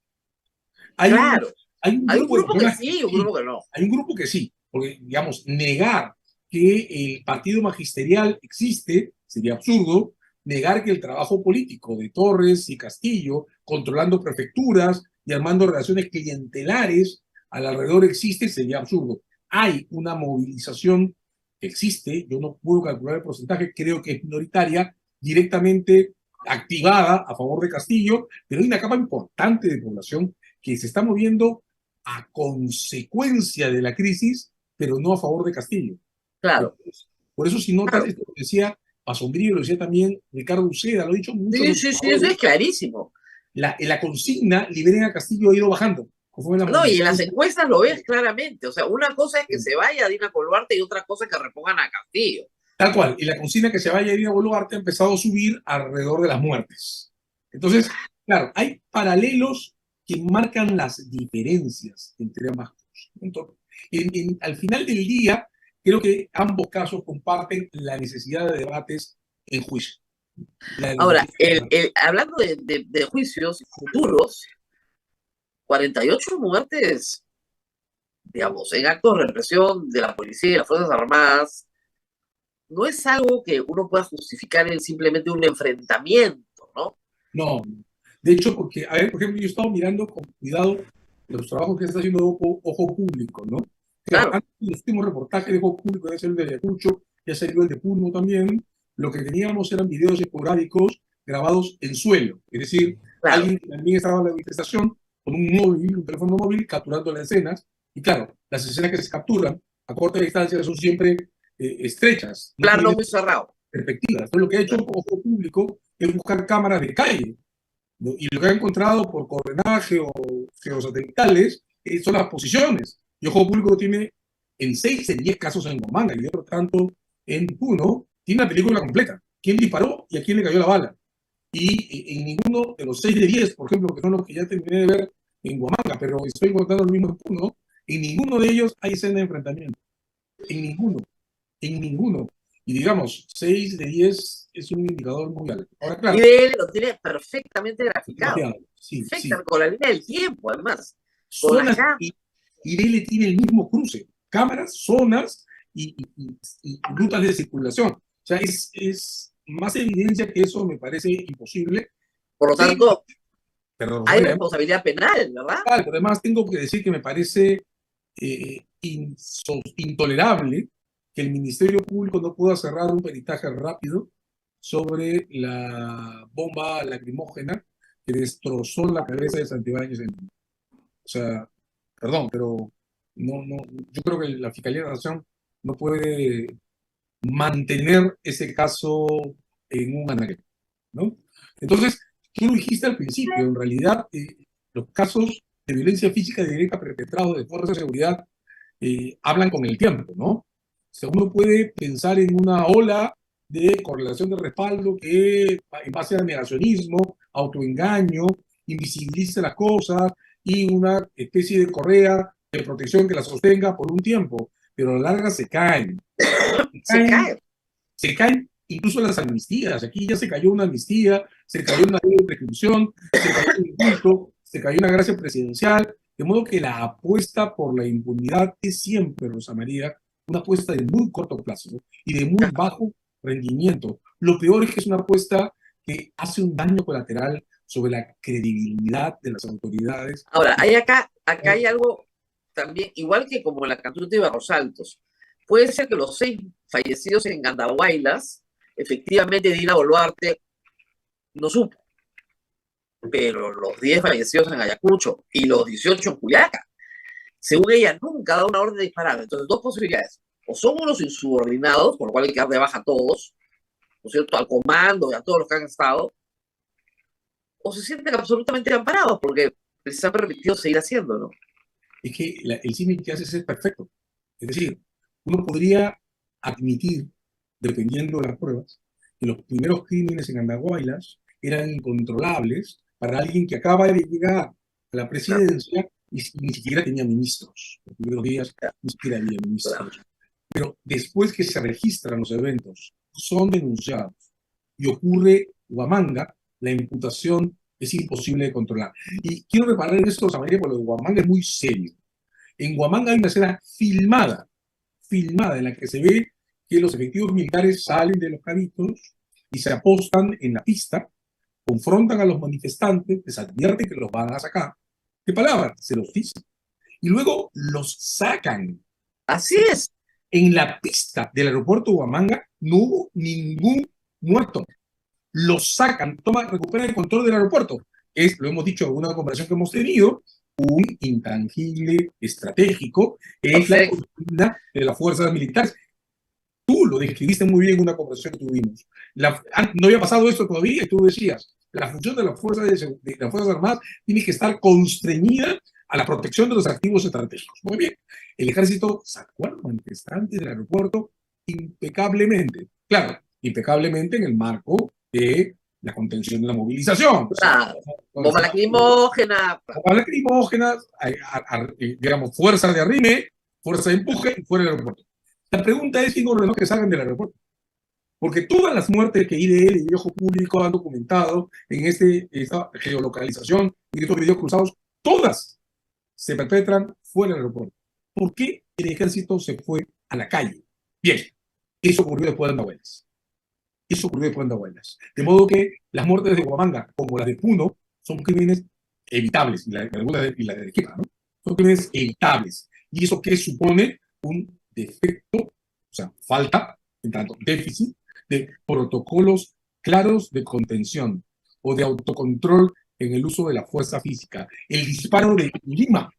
Hay un, claro. hay un Hay un grupo de grupo que personas que sí y un sí, grupo que no. hay un grupo que sí, porque, digamos, negar que el partido magisterial existe sería absurdo, negar que el trabajo político de Torres y Castillo, controlando prefecturas y armando relaciones clientelares alrededor existe, sería absurdo. Hay una movilización que existe, yo no puedo calcular el porcentaje, creo que es minoritaria, directamente activada a favor de Castillo, pero hay una capa importante de población que se está moviendo a consecuencia de la crisis, pero no a favor de Castillo. Claro, Por eso, si notas, claro. esto lo decía Pasombrío, lo decía también Ricardo Uceda, lo ha dicho muchos Sí, sí, sí, eso es observadores, clarísimo. la consigna liberen a Castillo ha ido bajando, conforme la No, y en las movilización. encuestas lo ves claramente. O sea, una cosa es que se vaya Dina Boluarte y otra cosa es que repongan a Castillo. Tal cual, y la consigna que se vaya a ir a Boluarte ha empezado a subir alrededor de las muertes. Entonces, claro, hay paralelos que marcan las diferencias entre ambas cosas. Entonces, al final del día, creo que ambos casos comparten la necesidad de debates en juicio. Ahora, hablando de juicios futuros, 48 muertes, digamos, en actos de represión de la policía y las Fuerzas Armadas, no es algo que uno pueda justificar en simplemente un enfrentamiento, ¿no? No, de hecho, porque, a ver, por ejemplo, yo he estado mirando con cuidado los trabajos que está haciendo Ojo Público, ¿no? Claro, Claro, antes del último reportaje de Ojo Público, ya salió el de Ayacucho, ya salió el de Puno también, lo que teníamos eran videos esporádicos grabados en suelo, es decir, claro, alguien que también estaba en la manifestación con un móvil, un teléfono móvil, capturando las escenas, y claro, las escenas que se capturan a corta distancia son siempre estrechas, no plano tienen muy cerrado. perspectivas. Entonces, lo que ha hecho Ojo Público es buscar cámaras de calle, ¿no? Y lo que ha encontrado por coordenaje o geosatelitales son las posiciones. Y Ojo Público tiene en 6 de 10 casos en Huamanga y otro tanto en Puno, tiene la película completa. ¿Quién disparó y a quién le cayó la bala? Y en ninguno de los 6 de 10, por ejemplo, que son los que ya terminé de ver en Huamanga, pero estoy encontrando lo mismo en Puno, en ninguno de ellos hay escena de enfrentamiento. En ninguno. En ninguno. Y digamos, 6 de 10 es un indicador muy alto. Ahora, Y claro, de él lo tiene perfectamente graficado. sí, sí. Perfecta, con la línea del tiempo, además. Con la Zonas y DL tiene el mismo cruce, cámaras, zonas y rutas de circulación. O sea, es más evidencia que eso me parece imposible. Por lo Sí, tanto, pero hay responsabilidad penal, ¿verdad? además tengo que decir que me parece intolerable que el Ministerio Público no pueda cerrar un peritaje rápido sobre la bomba lacrimógena que destrozó la cabeza de Santibáñez. O sea, perdón, pero yo creo que la Fiscalía de la Nación no puede mantener ese caso en un anaquel, ¿no? Entonces, tú lo dijiste al principio, en realidad los casos de violencia física directa perpetrados de fuerzas de seguridad hablan con el tiempo, ¿no? O sea, uno puede pensar en una ola de correlación de respaldo que, en base al negacionismo, autoengaño, invisibilice las cosas y una especie de correa de protección que la sostenga por un tiempo, pero a la larga se caen. Se caen incluso las amnistías. Aquí ya se cayó una amnistía, se cayó una ley de prescripción, se cayó un indulto, se cayó una gracia presidencial, de modo que la apuesta por la impunidad es siempre, Rosa María, una apuesta de muy corto plazo, ¿no? Y de muy bajo rendimiento. Lo peor es que es una apuesta que hace un daño colateral sobre la credibilidad de las autoridades. Ahora, acá hay algo también, igual que como en la canción de Barros Altos. Puede ser que los 6 fallecidos en Andahuaylas, efectivamente Dina Boluarte no supo, pero los 10 fallecidos en Ayacucho y los 18 en Juliaca, según ella, nunca da una orden de disparar. Entonces, 2 posibilidades: o son unos insubordinados, por lo cual hay que dar de baja a todos, ¿no es cierto?, al comando y a todos los que han estado, o se sienten absolutamente amparados porque les ha permitido seguir haciéndolo. Es que el símil que haces es perfecto. Es decir, uno podría admitir, dependiendo de las pruebas, que los primeros crímenes en Andahuaylas eran incontrolables para alguien que acaba de llegar a la presidencia y ni siquiera tenía ministros. Los primeros días ni siquiera había ministros. Pero después que se registran los eventos, son denunciados y ocurre Huamanga, la imputación es imposible de controlar. Y quiero reparar en esto, Rosa María, porque lo de Huamanga es muy serio. En Huamanga hay una escena filmada en la que se ve que los efectivos militares salen de los cabitos y se apostan en la pista, confrontan a los manifestantes, les advierten que los van a sacar. ¿Qué palabra? Se los dicen. Y luego los sacan. Así es. En la pista del aeropuerto de Huamanga no hubo ningún muerto. Los sacan, recuperan el control del aeropuerto. Lo hemos dicho en alguna conversación que hemos tenido, un intangible estratégico, es la doctrina de las fuerzas militares. Tú lo describiste muy bien en una conversación que tuvimos. No había pasado esto todavía y tú decías, la función de las fuerzas armadas tiene que estar constreñida a la protección de los activos estratégicos. Muy bien. El ejército sacó a los manifestantes del aeropuerto impecablemente. Claro, impecablemente en el marco de la contención de la movilización. Claro. Bomba lacrimógena. Bomba lacrimógena, digamos, fuerza de arrime, fuerza de empuje y fuera del aeropuerto. La pregunta es quién ordenó que salgan del aeropuerto. Porque todas las muertes que IDL y Viejo Público han documentado en esta geolocalización y estos videos cruzados, todas se perpetran fuera del aeropuerto. ¿Por qué el ejército se fue a la calle? Bien, eso ocurrió después de Andahuaylas. De modo que las muertes de Huamanga, como las de Puno, son crímenes evitables, y la de Arequipa, ¿no? Son crímenes evitables. ¿Y eso qué supone? Un defecto, o sea, falta, en tanto déficit, de protocolos claros de contención o de autocontrol en el uso de la fuerza física. El disparo de Lima,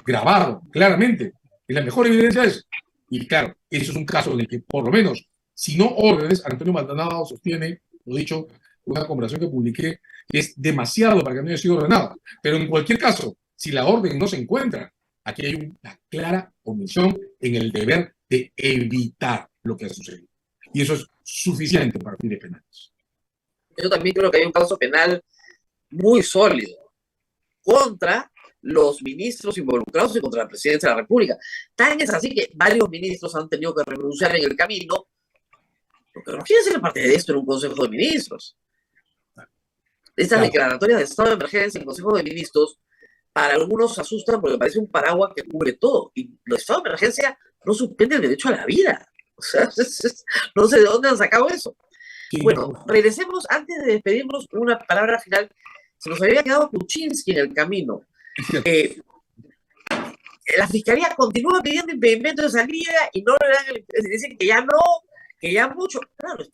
grabado claramente, es la mejor evidencia de eso. Y claro, eso es un caso en el que, por lo menos, si no órdenes, Antonio Maldonado sostiene, lo he dicho, una conversación que publiqué, que es demasiado para que no haya sido ordenada. Pero en cualquier caso, si la orden no se encuentra, aquí hay una clara omisión en el deber de evitar lo que ha sucedido. Y eso es suficiente para fines penales. Yo también creo que hay un caso penal muy sólido contra los ministros involucrados y contra la presidencia de la República. Tan es así que varios ministros han tenido que renunciar en el camino, porque no quieren ser parte de esto en un Consejo de Ministros. Estas declaratorias de estado de emergencia en el Consejo de Ministros, para algunos asustan porque parece un paraguas que cubre todo. Y el estado de emergencia no suspende el derecho a la vida. O sea, no sé de dónde han sacado eso. Sí. Bueno, regresemos, antes de despedirnos, una palabra final. Se nos había quedado Kuczynski en el camino. la fiscalía continúa pidiendo impedimento de salida y no le dan dicen que ya no, que ya mucho. Claro,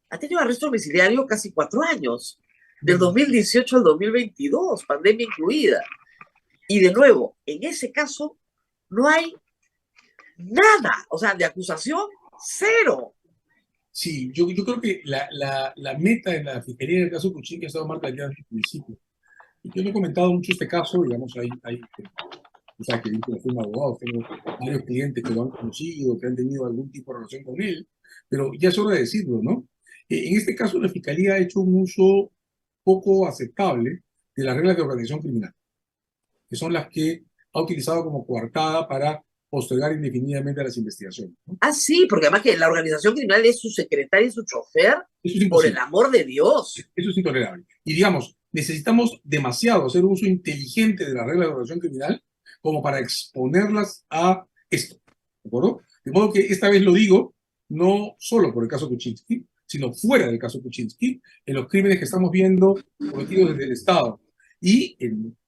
ha tenido arresto domiciliario casi 4 años, del 2018 al 2022, pandemia incluida. Y de nuevo, en ese caso no hay nada, o sea, de acusación, cero. Sí, yo creo que la meta en la fiscalía en el caso Kuczynski ha estado marcada desde el principio. Y yo no he comentado mucho este caso, digamos, o sea, que yo fui un abogado, tengo varios clientes que lo han conocido, que han tenido algún tipo de relación con él, pero ya es hora de decirlo, ¿no? En este caso, la fiscalía ha hecho un uso poco aceptable de las reglas de organización criminal, que son las que ha utilizado como coartada para postergar indefinidamente las investigaciones, ¿no? Ah, sí, porque además que la organización criminal es su secretario y su chofer, Eso es por imposible. el amor de Dios. Eso es intolerable. Y digamos, necesitamos demasiado hacer uso inteligente de las reglas de organización criminal como para exponerlas a esto, ¿de acuerdo? De modo que esta vez lo digo, no solo por el caso Kuczynski, sino fuera del caso Kuczynski, en los crímenes que estamos viendo cometidos desde el Estado. Y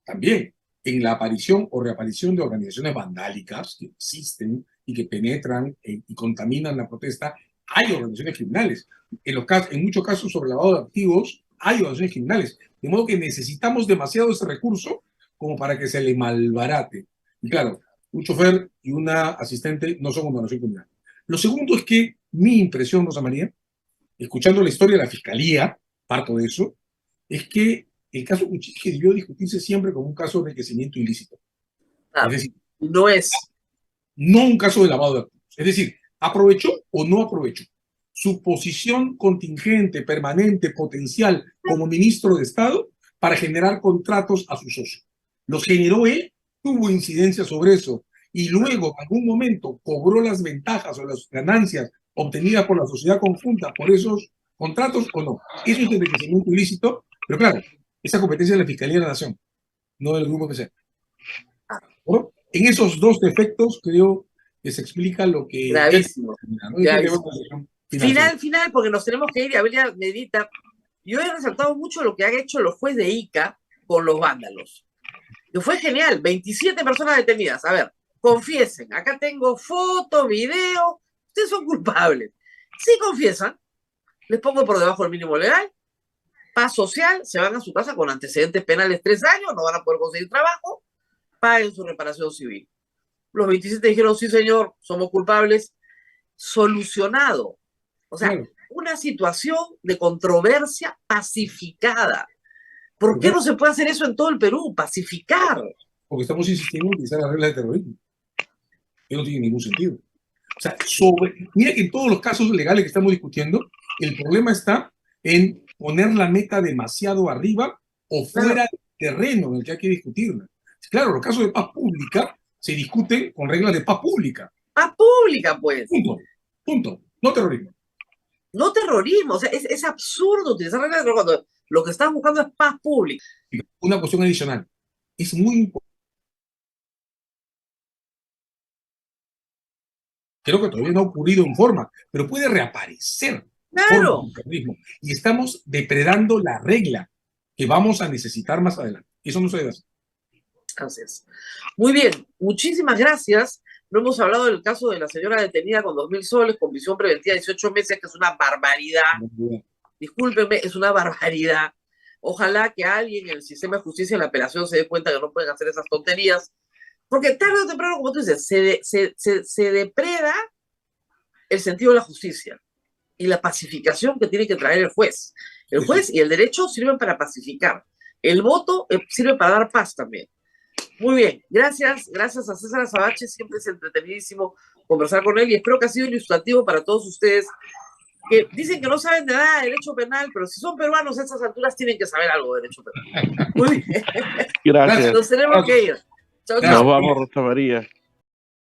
también en la aparición o reaparición de organizaciones vandálicas que existen y que penetran y contaminan la protesta, hay organizaciones criminales. En muchos casos sobre lavado de activos, hay organizaciones criminales. De modo que necesitamos demasiado ese recurso como para que se le malbarate. Y claro, un chofer y una asistente no son una organización criminal. Lo segundo es que mi impresión, Rosa María, escuchando la historia de la fiscalía, parto de eso, es que el caso Kuczynski debió discutirse siempre como un caso de enriquecimiento ilícito. Ah, es decir, no es. No un caso de lavado de activos. Es decir, ¿aprovechó o no aprovechó su posición contingente, permanente, potencial como ministro de Estado para generar contratos a su socio? Los generó él, tuvo incidencia sobre eso, y luego en algún momento cobró las ventajas o las ganancias obtenidas por la sociedad conjunta por esos contratos o no. Eso es enriquecimiento ilícito, pero claro, esa competencia de la Fiscalía de la Nación, no del Grupo PC. ¿No? En esos dos defectos creo que se explica lo que... Gravísimo. ¿no? Gravísimo. Final, porque nos tenemos que ir. Abelia Medita, yo he resaltado mucho lo que han hecho los jueces de Ica con los vándalos. Que fue genial, 27 personas detenidas. A ver, confiesen, acá tengo foto, video, ustedes son culpables. Si confiesan, les pongo por debajo del mínimo legal, paz social, se van a su casa con antecedentes penales 3 años, no van a poder conseguir trabajo, paguen su reparación civil. Los 27 dijeron, sí señor, somos culpables, solucionado. O sea, claro, una situación de controversia pacificada. ¿Por qué no se puede hacer eso en todo el Perú? Pacificar. Porque estamos insistiendo en utilizar las reglas de terrorismo. Que no tiene ningún sentido. O sea, mira que en todos los casos legales que estamos discutiendo, el problema está en poner la meta demasiado arriba o fuera del terreno en el que hay que discutirla. Claro, los casos de paz pública se discuten con reglas de paz pública. Paz pública, pues. Punto. No terrorismo. No terrorismo. O sea, es absurdo utilizar reglas de terrorismo cuando lo que están buscando es paz pública. Una cuestión adicional. Es muy importante. Creo que todavía no ha ocurrido en forma, pero puede reaparecer. Claro. Y estamos depredando la regla que vamos a necesitar más adelante. Eso no se debe hacer. Así es. Muy bien, muchísimas gracias. No hemos hablado del caso de la señora detenida con 2.000 soles, con prisión preventiva de 18 meses, que es una barbaridad. Discúlpenme, es una barbaridad. Ojalá que alguien en el sistema de justicia en la apelación se dé cuenta que no pueden hacer esas tonterías, porque tarde o temprano, como tú dices, se depreda el sentido de la justicia y la pacificación que tiene que traer el juez. El juez y el derecho sirven para pacificar. El voto sirve para dar paz también. Muy bien, gracias a César Azabache, siempre es entretenidísimo conversar con él y espero que ha sido ilustrativo para todos ustedes que dicen que no saben de nada de derecho penal, pero si son peruanos a estas alturas tienen que saber algo de derecho penal. Muy bien. Gracias. Nos tenemos que ir. Chau, chau. Nos vamos, Rosa María.